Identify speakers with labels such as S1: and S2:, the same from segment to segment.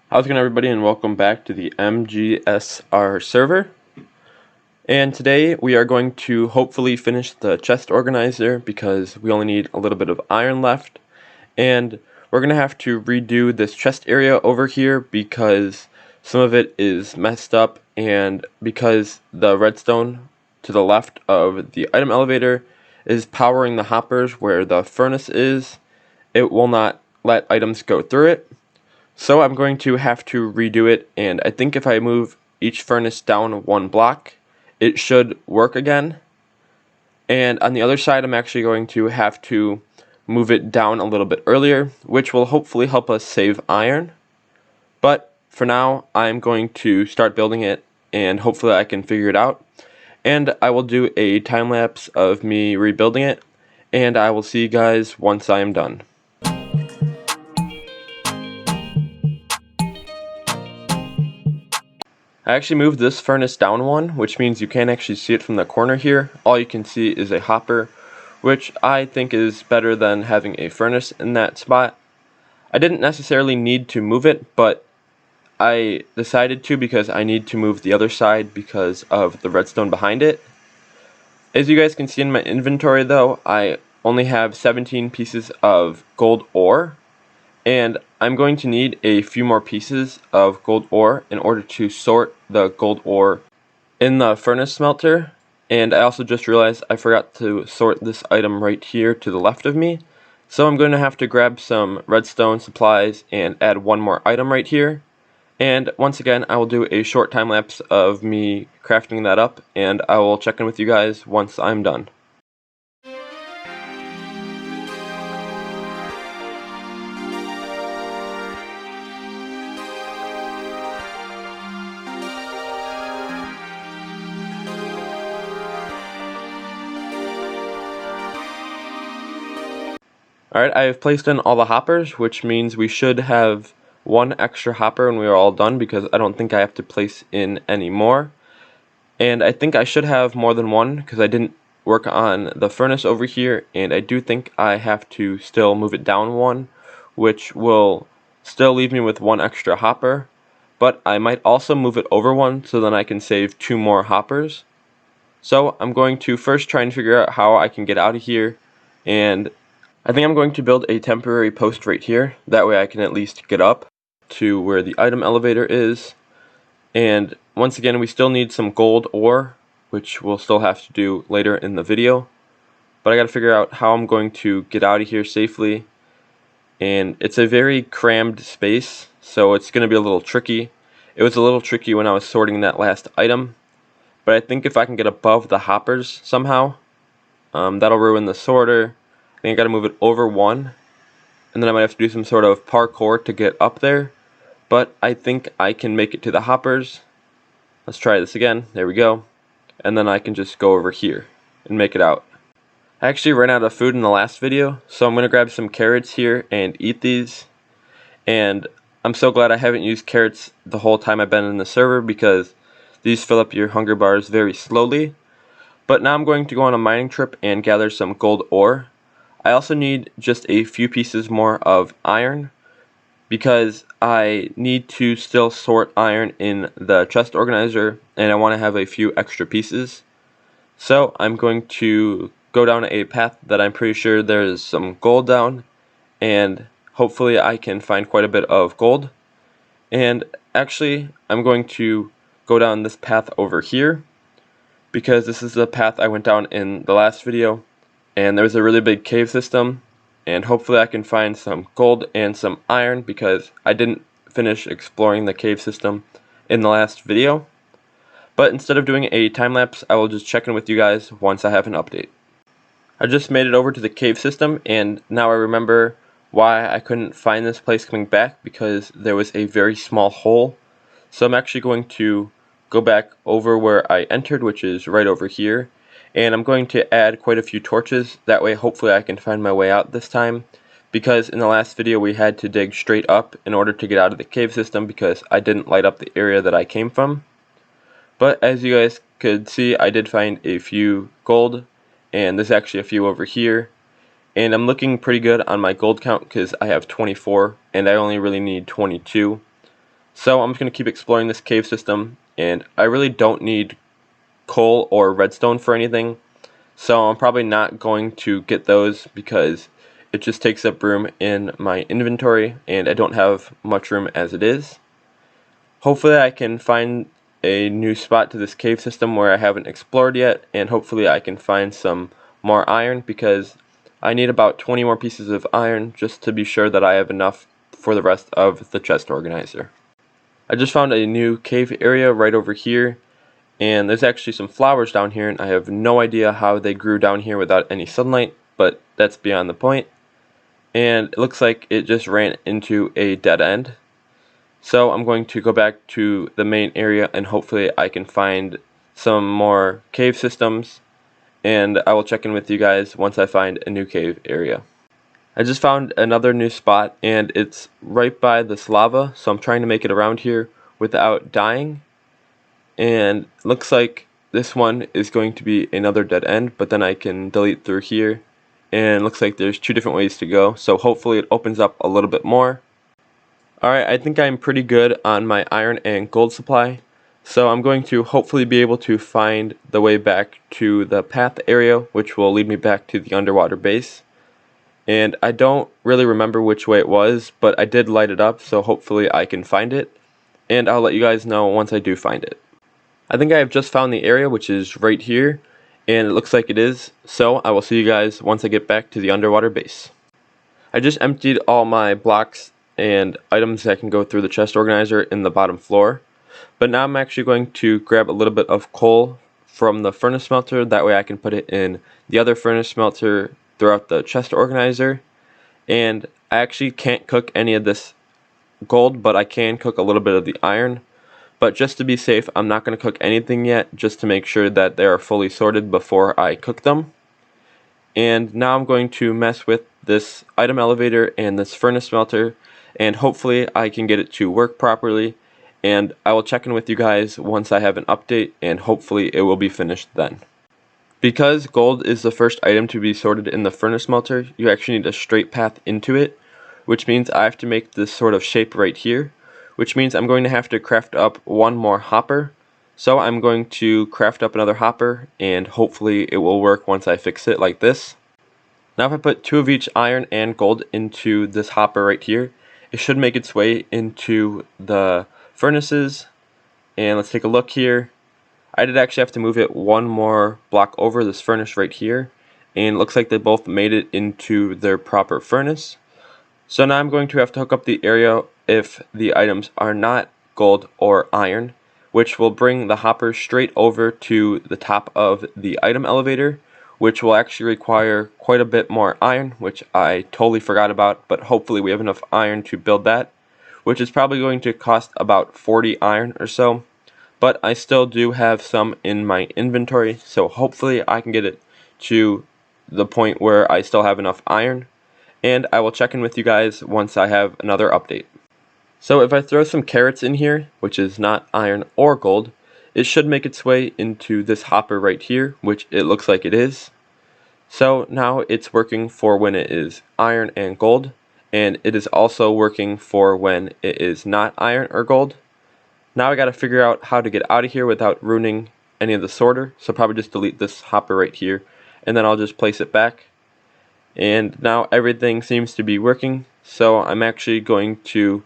S1: How's it going, everybody, and welcome back to the MGSR server. And today we are going to hopefully finish the chest organizer because we only need a little bit of iron left. And we're going to have to redo this chest area over here because some of it is messed up, and because the redstone to the left of the item elevator is powering the hoppers where the furnace is, it will not let items go through it. So I'm going to have to redo it, and I think if I move each furnace down one block, it should work again. And on the other side, I'm actually going to have to move it down a little bit earlier, which will hopefully help us save iron. But for now, I'm going to start building it, and hopefully I can figure it out. And I will do a time lapse of me rebuilding it, and I will see you guys once I am done. I actually moved this furnace down one, which means you can't actually see it from the corner here. All you can see is a hopper, which I think is better than having a furnace in that spot. I didn't necessarily need to move it, but I decided to because I need to move the other side because of the redstone behind it. As you guys can see in my inventory though, I only have 17 pieces of gold ore, and I'm going to need a few more pieces of gold ore in order to sort the gold ore in the furnace smelter. And I also just realized I forgot to sort this item right here to the left of me, so I'm going to have to grab some redstone supplies and add one more item right here. And once again, I will do a short time lapse of me crafting that up, and I will check in with you guys once I'm done. Alright, I have placed in all the hoppers, which means we should have one extra hopper when we are all done, because I don't think I have to place in any more. And I think I should have more than one because I didn't work on the furnace over here, and I do think I have to still move it down one, which will still leave me with one extra hopper. But I might also move it over one so then I can save two more hoppers. So I'm going to first try and figure out how I can get out of here, and I think I'm going to build a temporary post right here. That way I can at least get up to where the item elevator is. And once again, we still need some gold ore, which we'll still have to do later in the video. But I gotta figure out how I'm going to get out of here safely. And it's a very crammed space, so it's gonna be a little tricky. It was a little tricky when I was sorting that last item, but I think if I can get above the hoppers somehow, that'll ruin the sorter. I think I gotta move it over one, and then I might have to do some sort of parkour to get up there. But I think I can make it to the hoppers. Let's try this again. There we go. And then I can just go over here and make it out. I actually ran out of food in the last video, so I'm going to grab some carrots here and eat these. And I'm so glad I haven't used carrots the whole time I've been in the server, because these fill up your hunger bars very slowly. But now I'm going to go on a mining trip and gather some gold ore. I also need just a few pieces more of iron, because I need to still sort iron in the chest organizer, and I want to have a few extra pieces. So I'm going to go down a path that I'm pretty sure there's some gold down, and hopefully I can find quite a bit of gold. And actually, I'm going to go down this path over here, because this is the path I went down in the last video, and there's a really big cave system, and hopefully I can find some gold and some iron, because I didn't finish exploring the cave system in the last video. But instead of doing a time lapse, I will just check in with you guys once I have an update. I just made it over to the cave system, and now I remember why I couldn't find this place coming back, because there was a very small hole. So I'm actually going to go back over where I entered, which is right over here. And I'm going to add quite a few torches, that way hopefully I can find my way out this time, because in the last video we had to dig straight up in order to get out of the cave system because I didn't light up the area that I came from. But as you guys could see, I did find a few gold, and there's actually a few over here. And I'm looking pretty good on my gold count because I have 24 and I only really need 22. So I'm just going to keep exploring this cave system, and I really don't need coal or redstone for anything, so I'm probably not going to get those because it just takes up room in my inventory and I don't have much room as it is. Hopefully I can find a new spot to this cave system where I haven't explored yet, and hopefully I can find some more iron, because I need about 20 more pieces of iron just to be sure that I have enough for the rest of the chest organizer. I just found a new cave area right over here, and there's actually some flowers down here, and I have no idea how they grew down here without any sunlight, but that's beyond the point. And it looks like it just ran into a dead end. So I'm going to go back to the main area and hopefully I can find some more cave systems, and I will check in with you guys once I find a new cave area. I just found another new spot and it's right by this lava, so I'm trying to make it around here without dying. And it looks like this one is going to be another dead end, but then I can delete through here, and it looks like there's two different ways to go, so hopefully it opens up a little bit more. Alright, I think I'm pretty good on my iron and gold supply, so I'm going to hopefully be able to find the way back to the path area, which will lead me back to the underwater base. And I don't really remember which way it was, but I did light it up, so hopefully I can find it, and I'll let you guys know once I do find it. I think I have just found the area, which is right here, and it looks like it is, so I will see you guys once I get back to the underwater base. I just emptied all my blocks and items that can go through the chest organizer in the bottom floor, but now I'm actually going to grab a little bit of coal from the furnace smelter, that way I can put it in the other furnace smelter throughout the chest organizer. And I actually can't cook any of this gold, but I can cook a little bit of the iron. But just to be safe, I'm not going to cook anything yet, just to make sure that they are fully sorted before I cook them. And now I'm going to mess with this item elevator and this furnace smelter, and hopefully I can get it to work properly, and I will check in with you guys once I have an update, and hopefully it will be finished then. Because gold is the first item to be sorted in the furnace smelter, you actually need a straight path into it, which means I have to make this sort of shape right here, which means I'm going to have to craft up one more hopper. So I'm going to craft up another hopper, and hopefully it will work once I fix it like this. Now if I put 2 of each iron and gold into this hopper right here, it should make its way into the furnaces. And let's take a look here. I did actually have to move it one more block over, this furnace right here, and it looks like they both made it into their proper furnace. So now I'm going to have to hook up the area if the items are not gold or iron, which will bring the hopper straight over to the top of the item elevator, which will actually require quite a bit more iron, which I totally forgot about, but hopefully we have enough iron to build that, which is probably going to cost about 40 iron or so, but I still do have some in my inventory, so hopefully I can get it to the point where I still have enough iron, and I will check in with you guys once I have another update. So if I throw some carrots in here, which is not iron or gold, it should make its way into this hopper right here, which it looks like it is. So now it's working for when it is iron and gold, and it is also working for when it is not iron or gold. Now I gotta figure out how to get out of here without ruining any of the sorter, so probably just delete this hopper right here, and then I'll just place it back. And now everything seems to be working, so I'm actually going to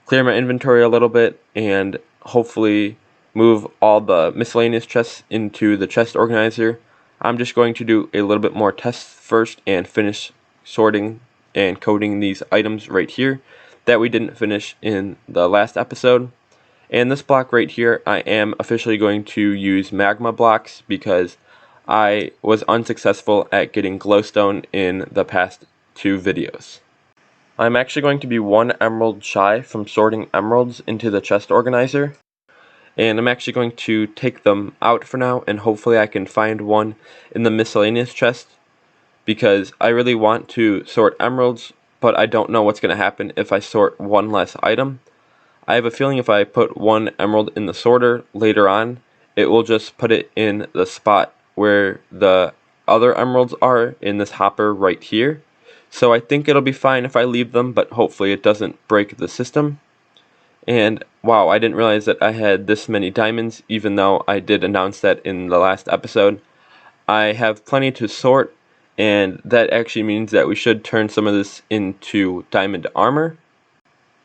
S1: clear my inventory a little bit and hopefully move all the miscellaneous chests into the chest organizer. I'm just going to do a little bit more tests first and finish sorting and coding these items right here that we didn't finish in the last episode. And this block right here, I am officially going to use magma blocks because I was unsuccessful at getting glowstone in the past 2 videos. I'm actually going to be 1 emerald shy from sorting emeralds into the chest organizer, and I'm actually going to take them out for now, and hopefully I can find one in the miscellaneous chest, because I really want to sort emeralds, but I don't know what's going to happen if I sort one less item. I have a feeling if I put 1 emerald in the sorter later on, it will just put it in the spot where the other emeralds are in this hopper right here. So I think it'll be fine if I leave them, but hopefully it doesn't break the system. And wow, I didn't realize that I had this many diamonds, even though I did announce that in the last episode. I have plenty to sort, and that actually means that we should turn some of this into diamond armor.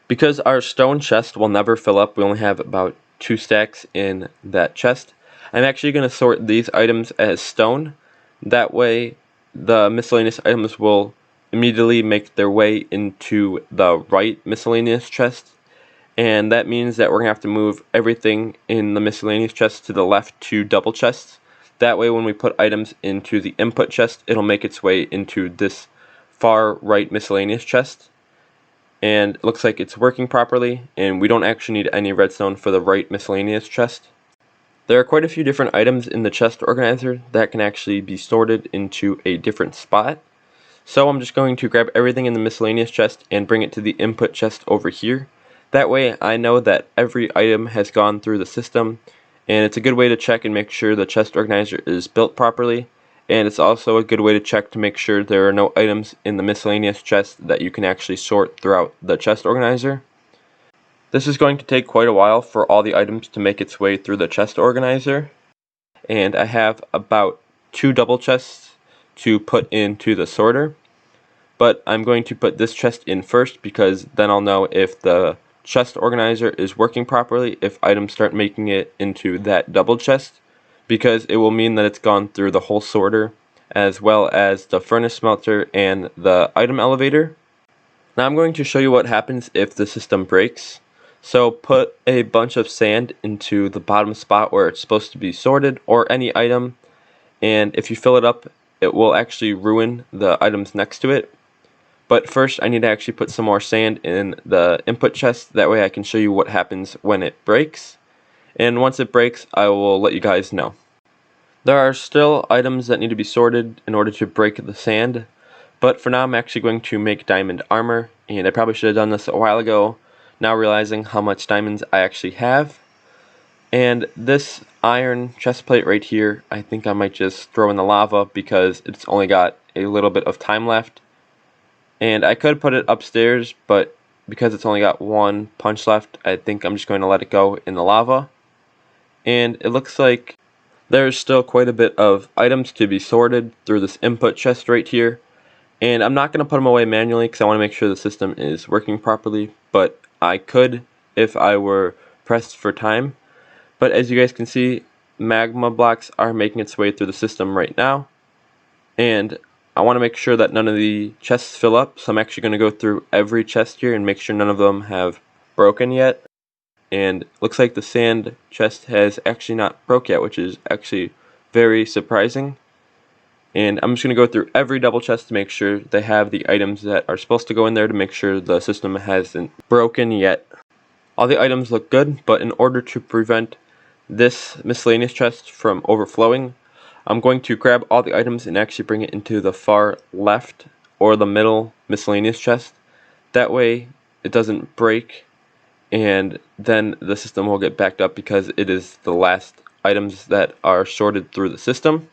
S1: Because our stone chest will never fill up, we only have about 2 stacks in that chest. I'm actually going to sort these items as stone. That way the miscellaneous items will immediately make their way into the right miscellaneous chest. And that means that we're going to have to move everything in the miscellaneous chest to the left 2 double chests. That way when we put items into the input chest, it'll make its way into this far right miscellaneous chest. And it looks like it's working properly, and we don't actually need any redstone for the right miscellaneous chest. There are quite a few different items in the chest organizer that can actually be sorted into a different spot. So I'm just going to grab everything in the miscellaneous chest and bring it to the input chest over here. That way I know that every item has gone through the system, and it's a good way to check and make sure the chest organizer is built properly. And it's also a good way to check to make sure there are no items in the miscellaneous chest that you can actually sort throughout the chest organizer. This is going to take quite a while for all the items to make its way through the chest organizer. And I have about 2 double chests to put into the sorter. But I'm going to put this chest in first because then I'll know if the chest organizer is working properly if items start making it into that double chest, because it will mean that it's gone through the whole sorter as well as the furnace smelter and the item elevator. Now I'm going to show you what happens if the system breaks. So put a bunch of sand into the bottom spot where it's supposed to be sorted, or any item, and if you fill it up it will actually ruin the items next to it. But first I need to actually put some more sand in the input chest, that way I can show you what happens when it breaks. And once it breaks I will let you guys know. There are still items that need to be sorted in order to break the sand, but for now I'm actually going to make diamond armor, and I probably should have done this a while ago, now realizing how much diamonds I actually have. And this iron chest plate right here, I think I might just throw in the lava because it's only got a little bit of time left. And I could put it upstairs, but because it's only got 1 punch left, I think I'm just going to let it go in the lava. And it looks like there's still quite a bit of items to be sorted through this input chest right here. And I'm not going to put them away manually because I want to make sure the system is working properly, but I could if I were pressed for time. But as you guys can see, magma blocks are making its way through the system right now. And I want to make sure that none of the chests fill up, so I'm actually going to go through every chest here and make sure none of them have broken yet. And it looks like the sand chest has actually not broke yet, which is actually very surprising. And I'm just going to go through every double chest to make sure they have the items that are supposed to go in there to make sure the system hasn't broken yet. All the items look good, but in order to prevent this miscellaneous chest from overflowing, I'm going to grab all the items and actually bring it into the far left or the middle miscellaneous chest. That way it doesn't break, and then the system will get backed up because it is the last items that are sorted through the system.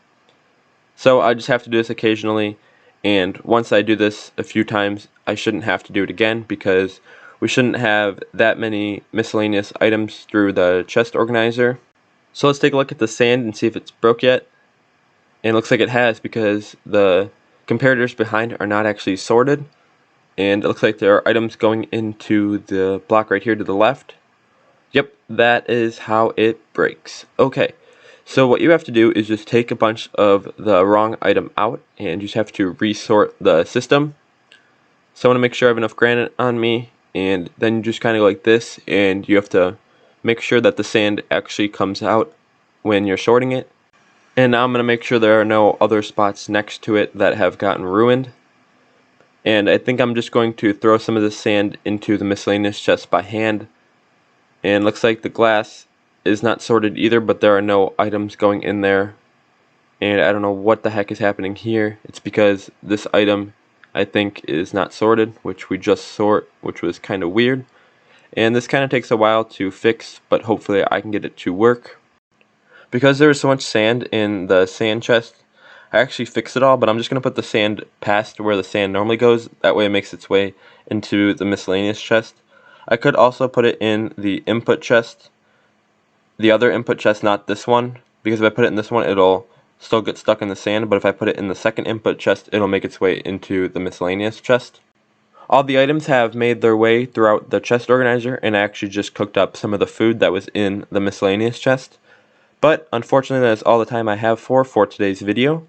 S1: So I just have to do this occasionally, and once I do this a few times I shouldn't have to do it again, because we shouldn't have that many miscellaneous items through the chest organizer. So let's take a look at the sand and see if it's broke yet. And it looks like it has, because the comparators behind are not actually sorted. And it looks like there are items going into the block right here to the left. Yep, that is how it breaks. Okay, so what you have to do is just take a bunch of the wrong item out, and you just have to resort the system. So I want to make sure I have enough granite on me, and then you just kind of go like this, and you have to make sure that the sand actually comes out when you're sorting it. And now I'm going to make sure there are no other spots next to it that have gotten ruined. And I think I'm just going to throw some of the sand into the miscellaneous chest by hand. And it looks like the glass is not sorted either, but there are no items going in there. And I don't know what the heck is happening here. It's because this item, I think, is not sorted, which we just sort, which was kind of weird. And this kind of takes a while to fix, but hopefully I can get it to work. Because there was so much sand in the sand chest, I actually fixed it all, but I'm just going to put the sand past where the sand normally goes. That way it makes its way into the miscellaneous chest. I could also put it in the input chest, the other input chest, not this one, because if I put it in this one, it'll still get stuck in the sand, but if I put it in the second input chest, it'll make its way into the miscellaneous chest. All the items have made their way throughout the chest organizer, and I actually just cooked up some of the food that was in the miscellaneous chest. But unfortunately, that is all the time I have for today's video.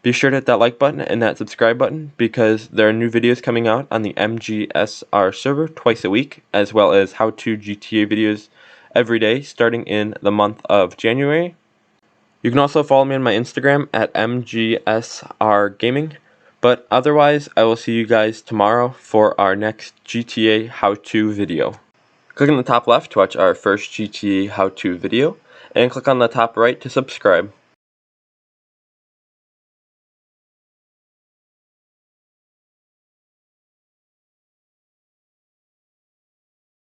S1: Be sure to hit that like button and that subscribe button because there are new videos coming out on the MGSR server twice a week, as well as how-to GTA videos every day starting in the month of January. You can also follow me on my Instagram at MGSR Gaming. But otherwise, I will see you guys tomorrow for our next GTA how-to video. Click on the top left to watch our first GTA how-to video, and click on the top right to subscribe.